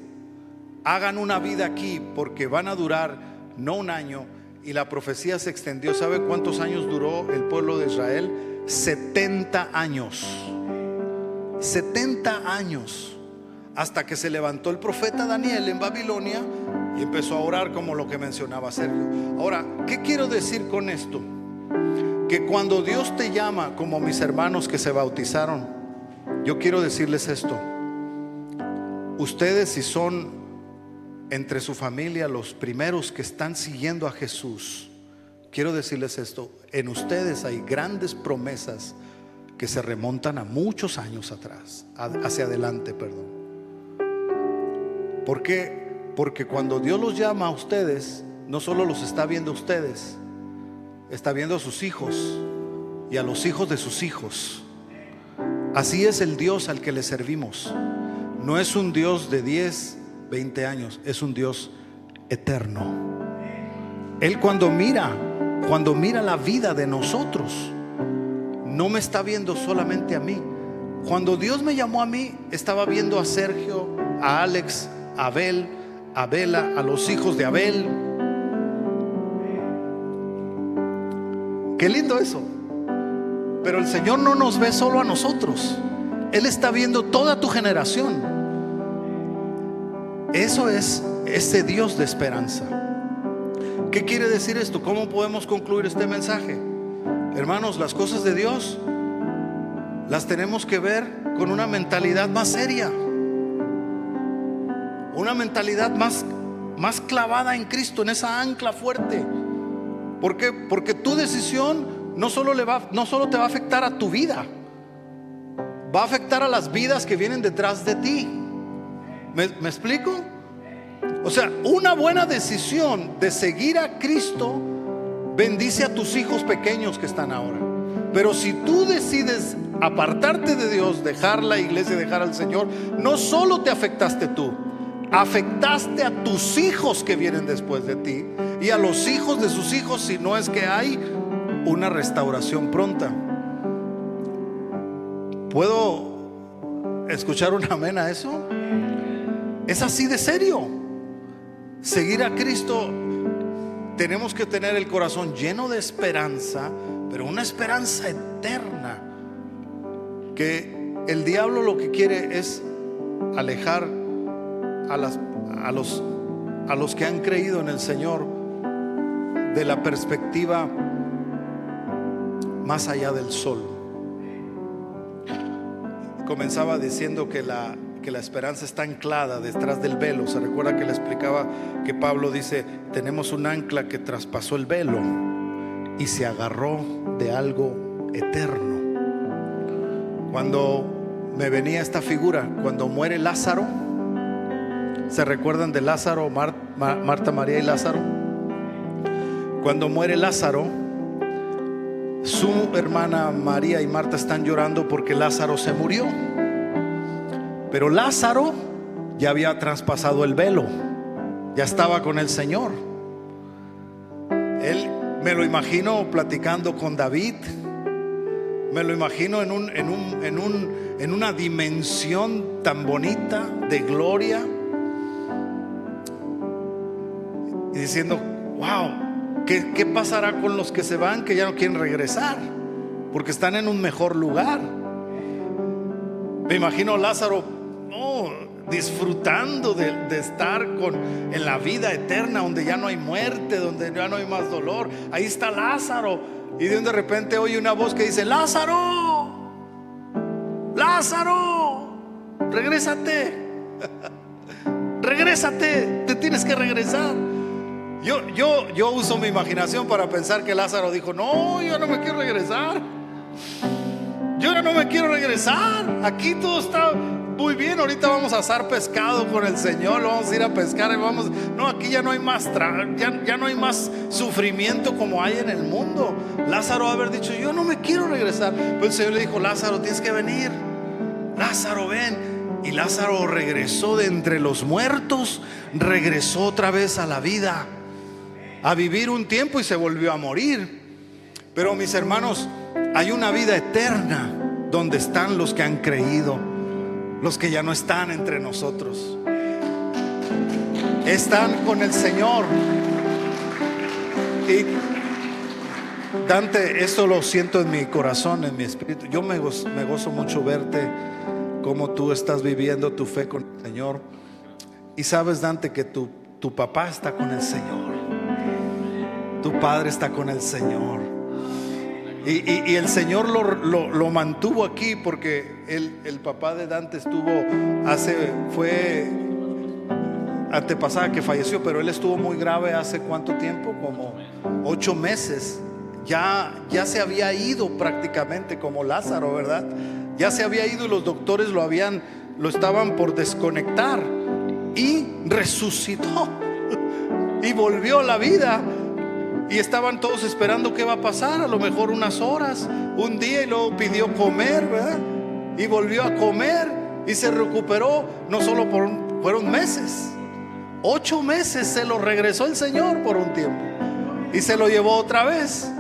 hagan una vida aquí, porque van a durar no un año. Y la profecía se extendió. ¿Sabe cuántos años duró el pueblo de Israel? 70 años. 70 años, hasta que se levantó el profeta Daniel en Babilonia y empezó a orar, como lo que mencionaba Sergio. Ahora, ¿qué quiero decir con esto? Que cuando Dios te llama, como mis hermanos que se bautizaron, yo quiero decirles esto: ustedes, si son entre su familia los primeros que están siguiendo a Jesús, quiero decirles esto: en ustedes hay grandes promesas que se remontan a muchos años atrás, hacia adelante, perdón. ¿Por qué? Porque cuando Dios los llama a ustedes, no solo los está viendo a ustedes, está viendo a sus hijos y a los hijos de sus hijos. Así es el Dios al que le servimos. No es un Dios de 10, 20 años, es un Dios eterno. Él cuando mira la vida de nosotros, no me está viendo solamente a mí. Cuando Dios me llamó a mí, estaba viendo a Sergio, a Alex, a Abel, a Bela, a los hijos de Abel. Qué lindo eso. Pero el Señor no nos ve solo a nosotros. Él está viendo toda tu generación. Eso es ese Dios de esperanza. ¿Qué quiere decir esto? ¿Cómo podemos concluir este mensaje? Hermanos, las cosas de Dios las tenemos que ver con una mentalidad más seria, una mentalidad más clavada en Cristo, en esa ancla fuerte. ¿Por qué? Porque tu decisión no solo te va a afectar a tu vida, va a afectar a las vidas que vienen detrás de ti. ¿Me explico? O sea, una buena decisión de seguir a Cristo bendice a tus hijos pequeños que están ahora. Pero si tú decides apartarte de Dios, dejar la iglesia, dejar al Señor, no solo te afectaste tú, afectaste a tus hijos que vienen después de ti y a los hijos de sus hijos, si no es que hay una restauración pronta. ¿Puedo escuchar un amén a eso? Es así de serio. Seguir a Cristo, tenemos que tener el corazón lleno de esperanza, pero una esperanza eterna. Que el diablo lo que quiere es alejar a los que han creído en el Señor de la perspectiva más allá del sol. Comenzaba diciendo que la esperanza está anclada detrás del velo. Se recuerda que le explicaba que Pablo dice: tenemos un ancla que traspasó el velo y se agarró de algo eterno. Cuando me venía esta figura, cuando muere Lázaro, ¿se recuerdan de Lázaro? Marta, María y Lázaro. Cuando muere Lázaro, su hermana María y Marta están llorando porque Lázaro se murió. Pero Lázaro ya había traspasado el velo, ya estaba con el Señor. Él, me lo imagino platicando con David, me lo imagino en una dimensión tan bonita de gloria, y diciendo: wow, ¿qué pasará con los que se van, que ya no quieren regresar? Porque están en un mejor lugar. Me imagino a Lázaro disfrutando de estar en la vida eterna, donde ya no hay muerte, donde ya no hay más dolor. Ahí está Lázaro, y de repente oye una voz que dice: Lázaro, Lázaro, regrésate, regrésate, te tienes que regresar. Yo uso mi imaginación para pensar que Lázaro dijo: no, yo no me quiero regresar, yo ya no me quiero regresar, aquí todo está muy bien, ahorita vamos a asar pescado con el Señor, vamos a ir a pescar y vamos. No, aquí ya no hay más ya no hay más sufrimiento como hay en el mundo. Lázaro haber dicho: yo no me quiero regresar, pero el Señor le dijo: Lázaro, tienes que venir, Lázaro, ven. Y Lázaro regresó de entre los muertos, regresó otra vez a la vida, a vivir un tiempo, y se volvió a morir. Pero mis hermanos, hay una vida eterna donde están los que han creído, los que ya no están entre nosotros, están con el Señor. Y Dante, esto lo siento en mi corazón, en mi espíritu. Yo me gozo mucho verte cómo tú estás viviendo tu fe con el Señor. Y sabes, Dante, que tu papá está con el Señor, tu padre está con el Señor. Y el Señor lo mantuvo aquí, porque el papá de Dante fue antepasada que falleció, pero él estuvo muy grave hace ¿cuánto tiempo? Como 8 meses. Ya se había ido prácticamente, como Lázaro, ¿verdad? Ya se había ido, y los doctores lo estaban por desconectar, y resucitó y volvió a la vida. Y estaban todos esperando qué va a pasar, a lo mejor unas horas, un día, y luego pidió comer, ¿verdad? Y volvió a comer y se recuperó. No solo fueron meses, 8 meses se lo regresó el Señor por un tiempo y se lo llevó otra vez.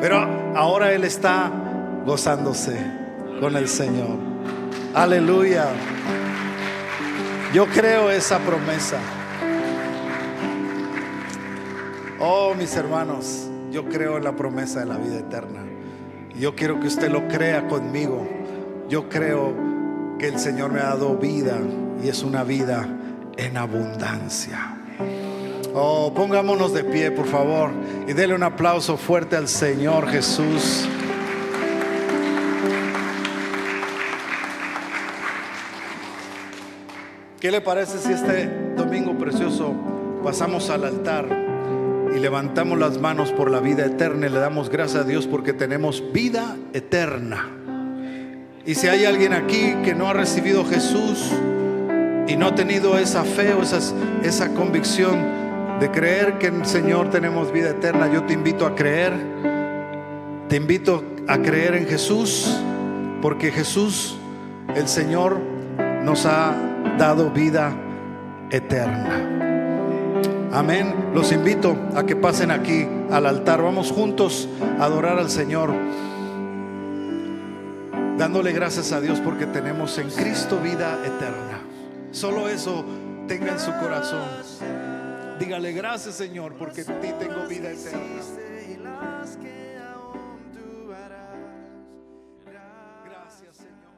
Pero ahora él está gozándose con el Señor. Aleluya. Yo creo esa promesa. Oh, mis hermanos, yo creo en la promesa de la vida eterna. Yo quiero que usted lo crea conmigo. Yo creo que el Señor me ha dado vida, y es una vida en abundancia. Oh, pongámonos de pie, por favor, y dele un aplauso fuerte al Señor Jesús. ¿Qué le parece si este domingo precioso pasamos al altar y levantamos las manos por la vida eterna y le damos gracias a Dios porque tenemos vida eterna? Y si hay alguien aquí que no ha recibido a Jesús y no ha tenido esa fe o esa convicción de creer que en el Señor tenemos vida eterna, yo te invito a creer. Te invito a creer en Jesús, porque Jesús, el Señor, nos ha dado vida eterna. Amén. Los invito a que pasen aquí al altar. Vamos juntos a adorar al Señor, dándole gracias a Dios porque tenemos en Cristo vida eterna. Solo eso tenga en su corazón. Dígale: gracias, Señor, porque en ti tengo vida eterna. Gracias, Señor.